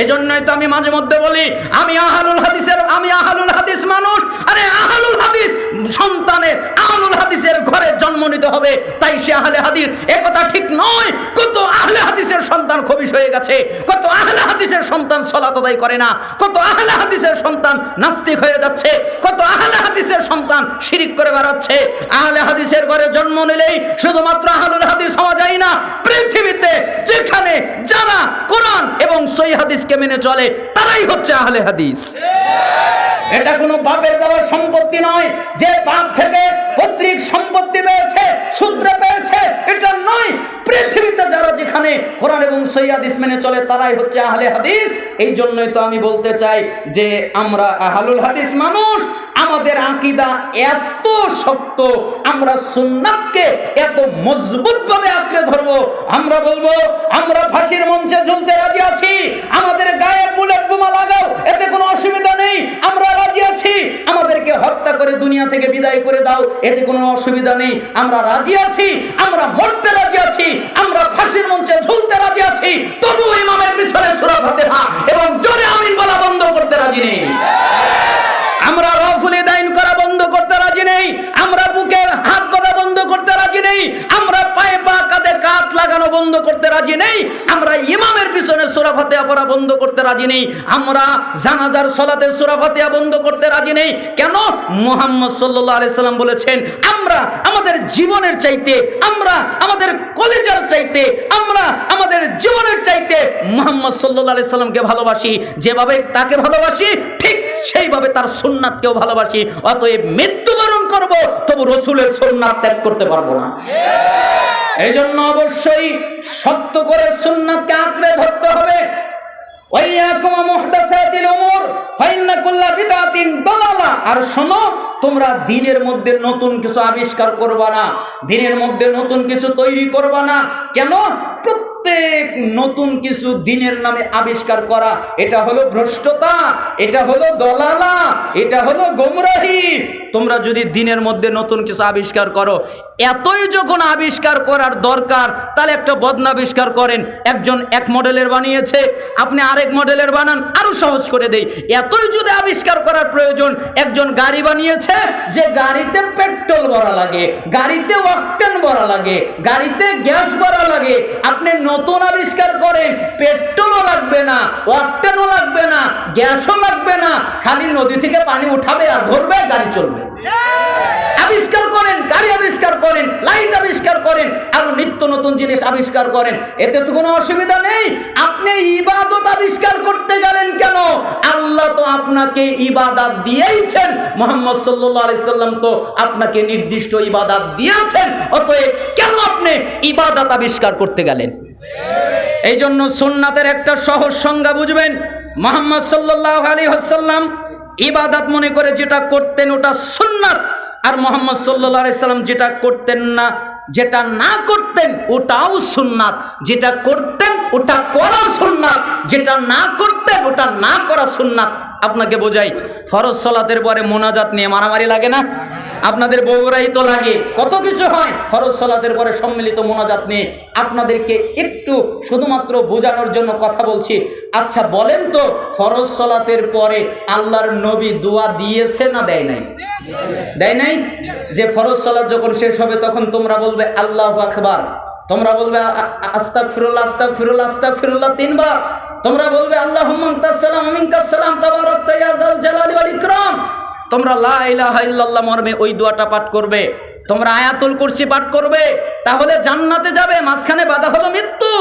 এজন্যই তো আমি মাঝে মধ্যে বলি আমি আহলুল হাদিস মানুষ। আরে আহলুল হাদিস সন্তানের আহলুল হাদিসের ঘরে জন্ম নিতে হবে, তাই সে আহলে হাদিস। একথা ঠিক নয়। কত আহলে হাদিসের সন্তান খবিশ হয়ে গেছে, কত আহলে হাদিসের সন্তান সালাত আদায় করে না, কত আহলে হাদিসের সন্তান নাস্তিক হয়ে যাচ্ছে, কত আহলে হাদিসের সন্তান শিরিক করে বেড়াচ্ছে। আহলে হাদিসের ঘরে জন্ম নিলেই শুধুমাত্র আহলুল হাদিস হওয়া যায় না। পৃথিবীতে যেখানে যারা কোরআন এবং সহিহ হাদিসকে মেনে চলে তারাই হচ্ছে আহলে হাদিস। এটা কোনো বাপের দেওয়া সম্পত্তি নয়, যে বাপ থেকে পৈতৃক সম্পত্তি পেয়েছে, সূত্রে পেয়েছে, এটা নয়। পৃথিবীতে যারা যেখানে কোরআন এবং সহিহ হাদিস মেনে চলে তারাই হচ্ছে আহলে হাদিস। এই জন্যই তো আমি বলতে চাই যে আমরা আহলুল হাদিস মানুষ, আমাদের আকীদা এত শক্ত, আমরা সুন্নাতকে এত মজবুতভাবে আঁকড়ে ধরবো। আমরা বলবো আমরা ফাঁসির মঞ্চে ঝুলতে রাজি আছি, আমাদের গায়ে বুলেট বোমা লাগাও, এতে কোনো অসুবিধা নেই, আমরা রাজি আছি। আমাদেরকে হত্যা করে দুনিয়া থেকে বিদায় করে দাও, এতে কোনো অসুবিধা নেই, আমরা রাজি আছি। আমরা মরতে রাজি আছি, আমরা ফাঁসির মঞ্চে ঝুলতে রাজি আছি, তবু ইমামের পিছনে সূরা ফাতিহা এবং জোরে আমিন বলা বন্ধ করতে রাজি নেই। আমরা রফুলে দাইন করা বন্ধ করতে রাজি নেই, আমরা বুকে হাত বাঁধা বন্ধ করতে রাজি নেই, আমরা পায়ে পা কাঁধে কাঁধ লাগানো বন্ধ করতে রাজি নেই, আমরা ইমামের পিছনে সূরা ফাতিহা পড়া বন্ধ করতে রাজি নেই, আমরা জানাজার সালাতে সূরা ফাতিহা বন্ধ করতে রাজি নেই। কেন? মুহাম্মদ সাল্লাল্লাহু আলাইহি সাল্লাম বলেছেন আমরা আমাদের জীবনের চাইতে, আমরা আমাদের কলেজার চাইতে, আমরা আমাদের জীবনের চাইতে মুহাম্মদ সাল্লাল্লাহু আলাইহি সাল্লামকে ভালোবাসি। যেভাবে তাকে ভালোবাসি ঠিক সেইভাবে তার সুন্নাতকেও ভালোবাসি। অতএব মৃত্যুবরণ করব তবু রাসূলের সুন্নাত ত্যাগ করতে পারবো না। এই জন্য অবশ্যই শক্ত করে সুন্নাতকে আঁকড়ে ধরতে হবে। ওয়াইয়াকুম মুহদাসাতিল উমুর ফাইন্না কুল্লা বিদআতিন দালালা। আর শোনো, তোমরা দিনের মধ্যে নতুন কিছু আবিষ্কার করবা না, দিনের মধ্যে নতুন কিছু তৈরি করবা না। কেন? প্রত্যেক নতুন কিছু দিনের নামে আবিষ্কার করা এটা হলো ভ্রষ্টতা, এটা হলো দলালা, এটা হলো গোমরাহি। তোমরা যদি দিনের মধ্যে নতুন কিছু আবিষ্কার করো, এতই যখন আবিষ্কার করার দরকার তাহলে একটা বদনা আবিষ্কার করেন। একজন এক মডেলের বানিয়েছে, আপনি আরেক মডেলের বানান, আরো সহজ করে দেই। এতই যদি আবিষ্কার করার প্রয়োজন, একজন গাড়ি বানিয়েছে যে গাড়িতে পেট্রোল ভরা লাগে, গাড়িতে অকটেন ভরা লাগে, গাড়িতে গ্যাস ভরা লাগে। আপনি নতুন আবিষ্কার করেন, পেট্রোলও লাগবে না, অকটেনও লাগবে না, গ্যাসও লাগবে না, খালি নদী থেকে পানি উঠাবে আর ভরবে, গাড়ি চলবে। আবিষ্কার করেন, গাড়ি আবিষ্কার করেন, লাইট আবিষ্কার করেন, আরো নিত্য নতুন জিনিস আবিষ্কার করেন, এতে তো কোনো অসুবিধা নেই। আপনি ইবাদত আবিষ্কার করতে গেলেন কেন? আল্লাহ তো আপনাকে ইবাদত দিয়েইছেন, মুহাম্মদ সাল্লাল্লাহু আলাইহি সাল্লাম তো আপনাকে নির্দিষ্ট ইবাদত দিয়েছেন। অতএব কেন আপনি ইবাদত আবিষ্কার করতে গেলেন? এই জন্য সুন্নাতের একটা সহজ সংজ্ঞা বুঝবেন। মুহাম্মদ সাল্লাল্লাহু আলাইহি ওয়াসাল্লাম ইবাদত মনে করে যেটা করতেন ওটা সুন্নাত, আর মুহাম্মদ সাল্লাল্লাহু আলাইহি সাল্লাম যেটা করতেন না, যেটা না করতেন ওটাও সুন্নাত, যেটা করতেন ওটা করা সুন্নাত, যেটা না করতেন ওটা না করা সুন্নাত। আপনাকে বোঝাই, ফরজ সালাতের পরে মোনাজাত নিয়ে মারামারি লাগে না? আপনাদের বগুড়াই তো লাগে, কত কিছু হয় ফরজ সালাতের পরে সম্মিলিত মোনাজাত নিয়ে। আপনাদেরকে একটু শুধুমাত্র বোঝানোর জন্য কথা বলছি। আচ্ছা বলেন তো, ফরজ সালাতের পরে আল্লাহর নবী দোয়া দিয়েছে না দেয় নাই? দেয় নাই? যে ফরজ সালাত যখন শেষ হবে তখন তোমরা বলবে আল্লাহু আকবার, তোমরা বলবে আস্তাগফিরুল্লাহ আস্তাগফিরুল্লাহ আস্তাগফিরুল্লাহ 3 বার, তোমরা বলবে আল্লাহুম্মা আনতাস সালাম ওয়া মিনকাস সালাম তাবারাকতা ইয়া যাল জালালি ওয়াল ইকরাম। তোমরা লা ইলাহা ইল্লাল্লাহ মর্মে ওই দোয়াটা পাঠ করবে, তোমরা আয়াতুল কুরসি পাঠ করবে, তাহলে জান্নাতে যাবে। মাঝখানে বাধা হলো মৃত্যু।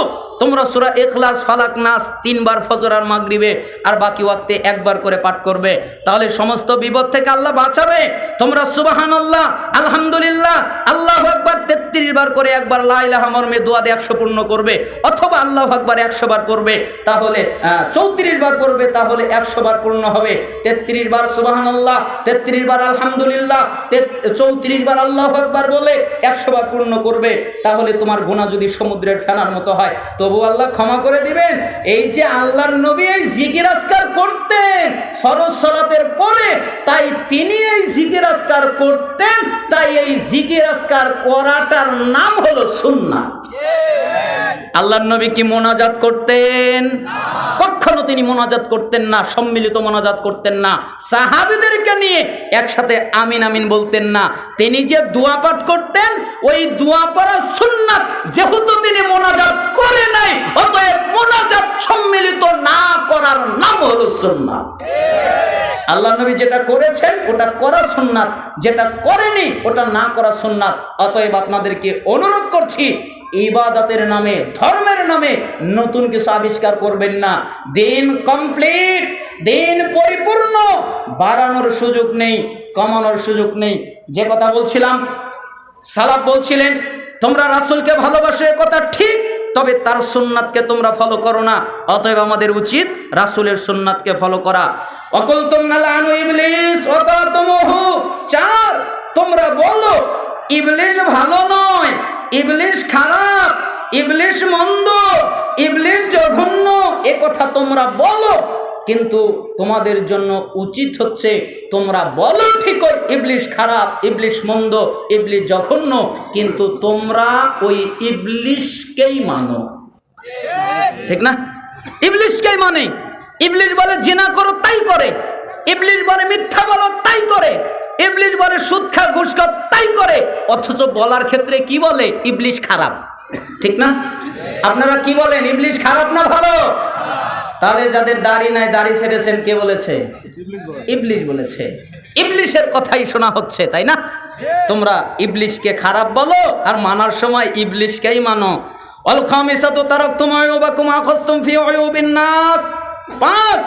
তোমরা সূরা ইখলাস, ফালাক, নাস 3 বার ফজর আর মাগরিবে আর বাকি ওয়াক্তে 1 বার করে পাঠ করবে, তাহলে সমস্ত বিপদ থেকে আল্লাহ বাঁচাবে। তোমরা সুবহানাল্লাহ, আলহামদুলিল্লাহ, আল্লাহু আকবার 33 বার করে একবার লা ইলাহা মর্মে দোয়া দিয়ে 100 পূর্ণ করবে, অথবা আল্লাহু আকবার 100 বার করবে, তাহলে 34 বার করবে, তাহলে 100 বার পূর্ণ হবে। 33 বার সুবহানাল্লাহ, 33 বার আলহামদুলিল্লাহ, 34 বার আল্লাহু আকবার বলে 100 বার পূর্ণ করবে, তাহলে তোমার গুনাহ যদি সমুদ্রের ফেনার মতো হয় তবু আল্লাহ ক্ষমা করে দিবেন। এই যে আল্লাহর নবী এই জিকির আজকার করতেন ফরজ সালাতের পরে, তাই তিনি এই জিকির আজকার করতেন, তাই এই জিকির আজকার করাটার নাম হলো সুন্নাত। আল্লাহর নবী কি মোনাজাত করতেন? কখনো তিনি মোনাজাত করতেন না, সম্মিলিত মোনাজাত করতেন না, সাহাবীদেরকে নিয়ে একসাথে আমিন আমিন বলতেন না। তিনি যে দোয়া পাঠ করতেন, ওই দোয়া পড়া সুন্নাত, যেহেতু তিনি মোনাজাত করে নাই, অতএব মোনাজাত সম্মিলিত না করার নাম হলো সুন্নাত। আল্লাহর নবী যেটা করেছেন ওটা করা সুন্নাত, যেটা করেনি ওটা না করা সুন্নাত। অতএব আপনাদেরকে অনুরোধ করছি, ইবাদতের নামে, ধর্মের নামে নতুন কিছু আবিষ্কার করবেন না। দিন কমপ্লিট, দিন পরিপূর্ণ, বাড়ানোর সুযোগ নেই, কমানোর সুযোগ নেই। যে কথা বলছিলাম, সালাফ বলছিলেন তোমরা রাসূলকে ভালোবাসো, এ কথা ঠিক, তবে তার সুন্নাতকে তোমরা ফলো করো না। অতএব আমাদের উচিত রাসূলের সুন্নাতকে ফলো করা। অকুলতুম নালানু ইবলিস ওয়াতাতুমুহু, 4 তোমরা বলো ইবলিস ভালো নয়, ইবলিস খারাপ, ইবলিস মন্দ, ইবলিস জঘন্য, এ কথা তোমরা বলো, কিন্তু তোমাদের জন্য উচিত হচ্ছে তোমরা বলো ঠিকই ইবলিস খারাপ, ইবলিস মন্দ, ইবলিস জঘন্য, কিন্তু তোমরা ওই ইবলিসকেই মানো। ঠিক না? ইবলিসকেই মানে। ইবলিস বলে জিনা করো, তাই করে। ইবলিস বলে মিথ্যা বলো, তাই করে। ইবলিস বলে সুদ খা, ঘুষ খা, তাই করে। অথচ বলার ক্ষেত্রে কি বলে? ইবলিস খারাপ। ঠিক না? আপনারা কি বলেন, ইবলিস খারাপ না ভালো? তাহলে যাদের দাড়ি নাই, দাড়ি ছেড়েছেন, কে বলেছে? ইবলিস বলেছে। ইবলিসের কথাই শোনা হচ্ছে, তাই না? তোমরা ইবলিসকে খারাপ বলো আর মানার সময় ইবলিসকেই মানো। আল খামিসাতু তারাকতুম আয়ুবাকুম আখাযতুম ফি আয়ুবিন নাস। 5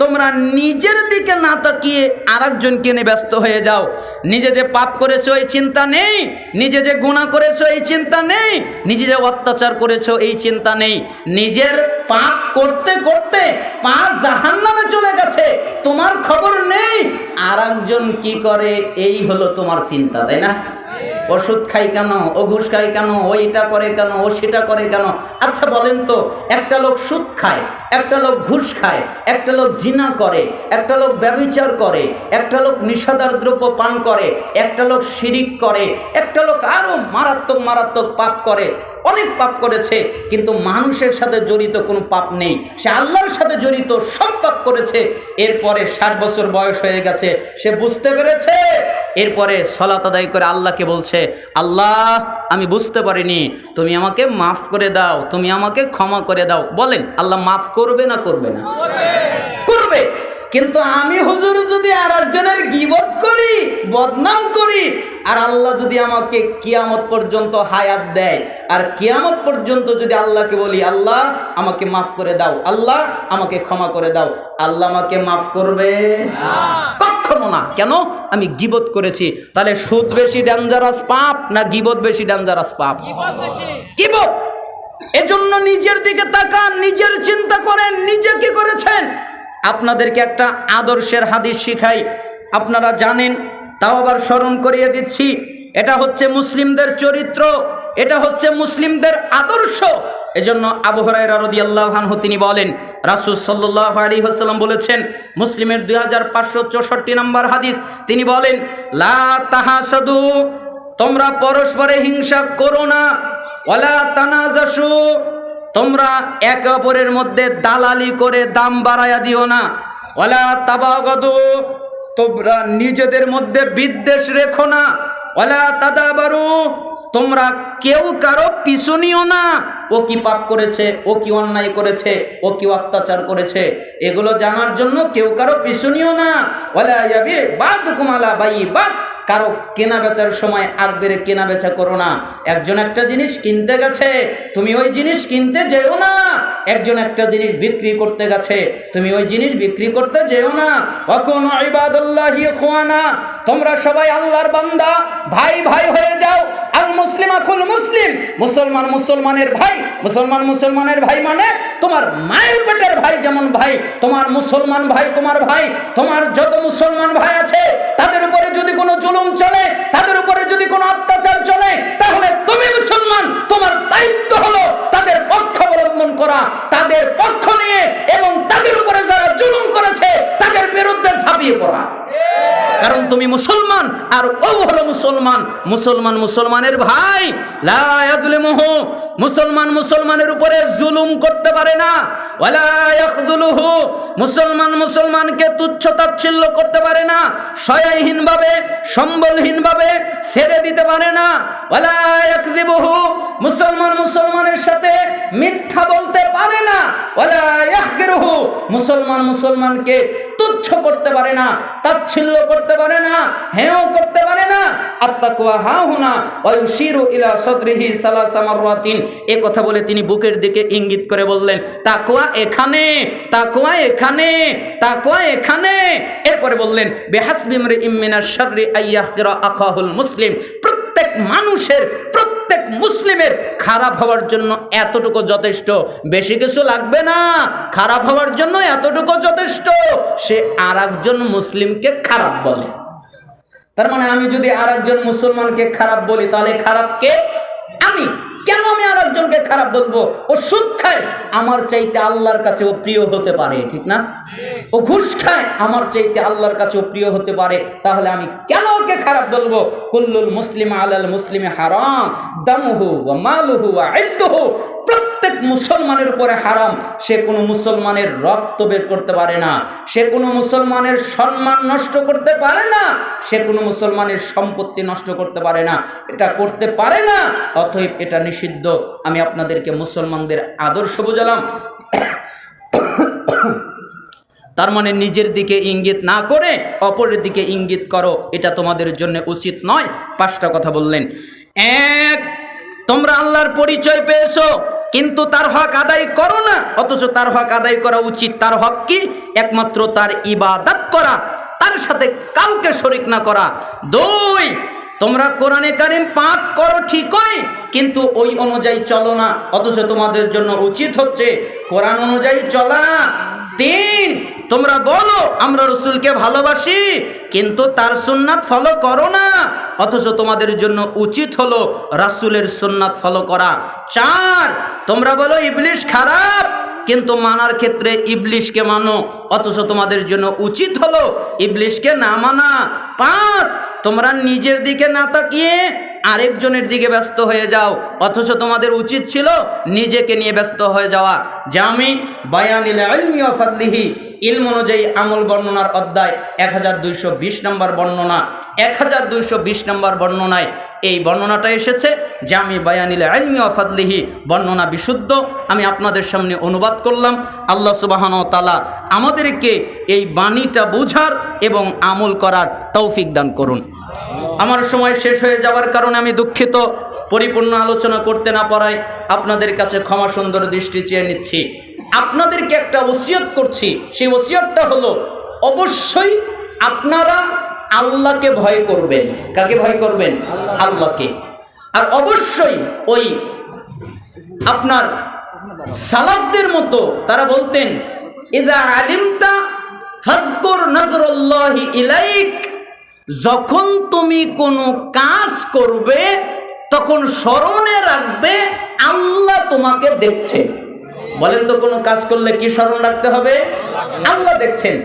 তোমরা নিজের দিকে না তাকিয়ে আরেকজনকে নিয়ে ব্যস্ত হয়ে যাও। নিজে যে পাপ করেছো এই চিন্তা নেই, নিজে যে গুনাহ করেছো এই চিন্তা নেই, নিজে যে অত্যাচার করেছো এই চিন্তা নেই। নিজের পাপ করতে করতে পা জাহান্নামে চলে গেছে, তোমার খবর নেই। আরেকজন কি করে এই হলো তোমার চিন্তা, তাই না? ওষুধ খাই কেন, ও ঘুষ খাই কেন, ওইটা করে কেন, ও সেটা করে কেন? আচ্ছা বলেন তো, একটা লোক সুদ খায়, একটা লোক ঘুষ খায়, একটা লোক জিনা করে, একটা লোক ব্যভিচার করে, একটা লোক নিষাদার দ্রব্য পান করে, একটা লোক শিরিক করে, একটা লোক আরো মারাত্মক মারাত্মক পাপ করে, অনেক পাপ করেছে, কিন্তু মানুষের সাথে জড়িত কোনো পাপ নেই, সে আল্লাহর সাথে জড়িত সব পাপ করেছে। এরপরে 60 বছর বয়স হয়ে গেছে, সে বুঝতে পেরেছে, এরপরে সালাত আদায় করে আল্লাহকে বলছে, আল্লাহ আমি বুঝতে পারিনি, তুমি আমাকে মাফ করে দাও, তুমি আমাকে ক্ষমা করে দাও। বলেন আল্লাহ মাফ করবে না করবে না? করবে। কিন্তু আমি হুজুর যদি আর একজনের গীবত করি, বদনাম করি, আর আল্লাহ যদি আমাকে কিয়ামত পর্যন্ত হায়াত দেয়, আর কিয়ামত পর্যন্ত যদি আল্লাহকে বলি আল্লাহ আমাকে মাফ করে দাও, আল্লাহ আমাকে ক্ষমা করে দাও, আল্লাহ আমাকে মাফ করবে না? কখনো না। কেন? আমি গীবত করেছি। তাহলে সুদ বেশি ডেঞ্জারাস পাপ না গীবত বেশি ডেঞ্জারাস পাপ? গীবত। এজন্য নিজের দিকে তাকান, নিজের চিন্তা করেন, নিজে কি করেছেন। আপনাদেরকে একটা আদর্শের হাদিস শিখাই, আপনারা জানেন, তাও আবার স্মরণ করিয়ে দিচ্ছি। এটা হচ্ছে মুসলিমদের চরিত্র, এটা হচ্ছে মুসলিমদের আদর্শ। এজন্য আবু হুরায়রা রাদিয়াল্লাহু আনহু তিনি বলেন, রাসূল সাল্লাল্লাহু আলাইহি ওয়াসাল্লাম বলেছেন, মুসলিমের 2564 নম্বর হাদিস, তিনি বলেন, লা তাহাসাদু, তোমরা পরস্পরে হিংসা করো না, ওয়ালা তানাজাসু, তোমরা একে অপরের মধ্যে দালালি করে দাম বাড়ায়া দিও না, ওয়ালা তাবাগাদু, তোমরা নিজেদের মধ্যে বিদ্বেষ রেখো না, ওয়ালা তাদাবারু, তোমরা কেউ কারো পিছু নিও না। ও কি পাপ করেছে, ও কি অন্যায় করেছে, ও কি অত্যাচার করেছে, এগুলো জানার জন্য কেউ কারো পিছু নিও না। ওয়ালা ইয়াবি বাদুকুম আলা বাইবাদ, কারো কেনা বেচার সময় আগবেরে কেনা বেচা করো না। একজন একটা জিনিস কিনতে গেছে, তুমি ওই জিনিস কিনতে যেও না। একজন একটা জিনিস বিক্রি করতে গেছে, তুমি ওই জিনিস বিক্রি করতে যেও না। ওয়াকুনু ইবাদাল্লাহি ইখওয়ানা, তোমরা সবাই আল্লাহর বান্দা, ভাই ভাই হয়ে যাও। আল মুসলিম আখুল মুসলিম, মুসলমান মুসলমানের ভাই, মুসলমান মুসলমানের ভাই মানে তোমার মায়ের পেটের ভাই যেমন ভাই, তোমার মুসলমান ভাই তোমার ভাই। তোমার যত মুসলমান ভাই আছে তাদের উপরে যদি কোনো জুলুম চলে, তাদের উপরে যদি কোনো অত্যাচার চলে, তাহলে তুমি মুসলমান, তোমার দায়িত্ব হলো তাদের পক্ষ অবলম্বন করা, তাদের পক্ষ নিয়ে এবং তাদের উপরে যারা জুলুম করেছে তাদের বিরুদ্ধে ঝাঁপিয়ে পড়া। কারণ তুমি মুসলমান আর ও হলো মুসলমান, মুসলমান মুসলমানের ভাই। লা ইয়াজলিমুহু, মুসলমান মুসলমানের উপরে জুলুম করতে পারে না। ওয়ালা ইয়াখযুলুহু, মুসলমান মুসলমানকে তুচ্ছ তাচ্ছিল্য করতে পারে না, সহায়হীন ভাবে সম্বলহীন ভাবে ছেড়ে দিতে পারে না। ওয়ালা ইয়াকযিবুহু, মুসলমান মুসলমানের সাথে মিথ্যা বলতে পারে না। ওয়ালা ইয়াহকিরুহু, মুসলমান মুসলমানকে তুচ্ছ করতে পারে না, তাচ্ছিল্য করতে পারে না, হেয় করতে পারে না। আত্তাকওয়া হাহুনা ওয়া ইউশিরু ইলা সাদরিহি সালাসা মাররাতিন, এই কথা বলে তিনি বুকের দিকে ইঙ্গিত করে বললেন, তাকওয়া এখানে, তাকওয়া এখানে, তাকওয়া এখানে। এরপরে বললেন, বিহাসবি ইমরিইম মিনাশ শাররি আইয়াহকিরা আখাহুল মুসলিম, প্রত্যেক মানুষের, প্রত্যেক মুসলিমের খারাপ হওয়ার জন্য এতটুকু যথেষ্ট, বেশি কিছু লাগবে না। খারাপ হওয়ার জন্য এতটুকু যথেষ্ট, সে আরেকজন মুসলিমকে খারাপ বলে। তার মানে আমি যদি আরেকজন মুসলমানকে খারাপ বলি, তাহলে খারাপ কে? আমি। কেন আমি আরেকজনকে খারাপ বলবো? ও সুদ খায়, আমার চাইতে আল্লাহর কাছে ও প্রিয় হতে পারে, ঠিক না? ও ঘুষ খায়, আমার চাইতে আল্লাহর কাছে ও প্রিয় হতে পারে, তাহলে আমি কেন ওকে খারাপ বলবো? কুল্লুল মুসলিম আলাল মুসলিমে হারাম দামুহু ওয়া মালুহু ওয়া ইরদুহু, প্রত্যেক মুসলমানের উপরে হারাম। সে কোনো মুসলমানের রক্ত বের করতে পারে না, সে কোনো মুসলমানের সম্মান নষ্ট করতে পারে না, সে কোনো মুসলমানের সম্পত্তি নষ্ট করতে পারে না, এটা করতে পারে না। অতএব এটা নিষিদ্ধ। আমি আপনাদেরকে মুসলমানদের আদর্শ বোঝালাম। তার মানে নিজের দিকে ইঙ্গিত না করে অপরের দিকে ইঙ্গিত করো, এটা তোমাদের জন্য উচিত নয়। 5টা কথা বললেন। 1, তোমরা আল্লাহর পরিচয় পেয়েছো কিন্তু তার হক আদায় করো না, অথচ তার হক আদায় করা উচিত। তার হক কি? একমাত্র তার ইবাদত করা, তার সাথে কাউকে শরীক না করা। 2, তোমরা কোরআনে কারিম পাঠ করো ঠিকই, কিন্তু ওই অনুযায়ী চলো না, অথচ তোমাদের জন্য উচিত হচ্ছে কোরআন অনুযায়ী চলা। 3, তোমরা বলো আমরা রাসূলকে ভালোবাসি, কিন্তু তার সুন্নাত ফলো করো না, অথচ তোমাদের জন্য উচিত হলো রাসূলের সুন্নাত ফলো করা। 4, তোমরা বলো ইবলিশ খারাপ, কিন্তু মানার ক্ষেত্রে ইবলিশকে মানো, অথচ তোমাদের জন্য উচিত হলো ইবলিশকে না মানা। 5, তোমরা নিজের দিকে না তাকিয়ে আরেকজনের দিকে ব্যস্ত হয়ে যাও, অথচ তোমাদের উচিত ছিল নিজেকে নিয়ে ব্যস্ত হয়ে যাওয়া। জামি বায়ানিল ইলমি ওয়া ফাদলিহি, ইলম অনুযায়ী আমল বর্ণনার অধ্যায় 1220 নম্বর বর্ণনা। 1220 নম্বর বর্ণনায় এই বর্ণনাটা এসেছে, জামি বায়ানিল ইলমি ওয়া ফাদলিহি, বর্ণনা বিশুদ্ধ। আমি আপনাদের সামনে অনুবাদ করলাম। আল্লাহ সুবহানাহু ওয়া তাআলা আমাদেরকে এই বাণীটা বোঝার এবং আমল করার তৌফিক দান করুন। আমার সময় শেষ হয়ে যাওয়ার কারণে আমি দুঃখিত, পরিপূর্ণ আলোচনা করতে না পারায় আপনাদের কাছে ক্ষমা সুন্দর দৃষ্টি চেয়ে নিচ্ছি। আপনাদেরকে একটা ওসিয়ত করছি, সেই ওসিয়তটা হলো অবশ্যই আপনারা আল্লাহকে ভয় করবেন। কাকে ভয় করবেন? আল্লাহকে। আর অবশ্যই ওই আপনার সালাফদের মতো তারা বলতেন, ইযা আলিমতা ফাযকুর নাজরুল্লাহি ইলাইক, যখন তুমি কোনো কাজ করবে তখন স্মরণে রাখবে আল্লাহ তোমাকে দেখছে। বলেন তো, কোনো কাজ করলে কি স্মরণ রাখতে হবে? আল্লাহ দেখছেন।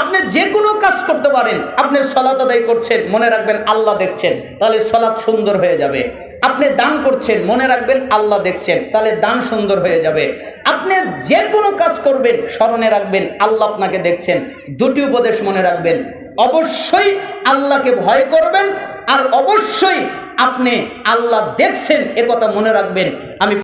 আপনি যে কোনো কাজ করতে পারেন, আপনি সালাত আদায় করছেন, মনে রাখবেন আল্লাহ দেখছেন, তাহলে সালাত সুন্দর হয়ে যাবে। আপনি দান করছেন, মনে রাখবেন আল্লাহ দেখছেন, তাহলে দান সুন্দর হয়ে যাবে। আপনি যে কোনো কাজ করবেন, স্মরণে রাখবেন আল্লাহ আপনাকে দেখছেন। 2টি উপদেশ মনে রাখবেন, অবশ্যই আল্লাহকে ভয় করবেন, আর অবশ্যই আপনি আল্লাহ দেখছেন, একথা মনে রাখবেন। আমি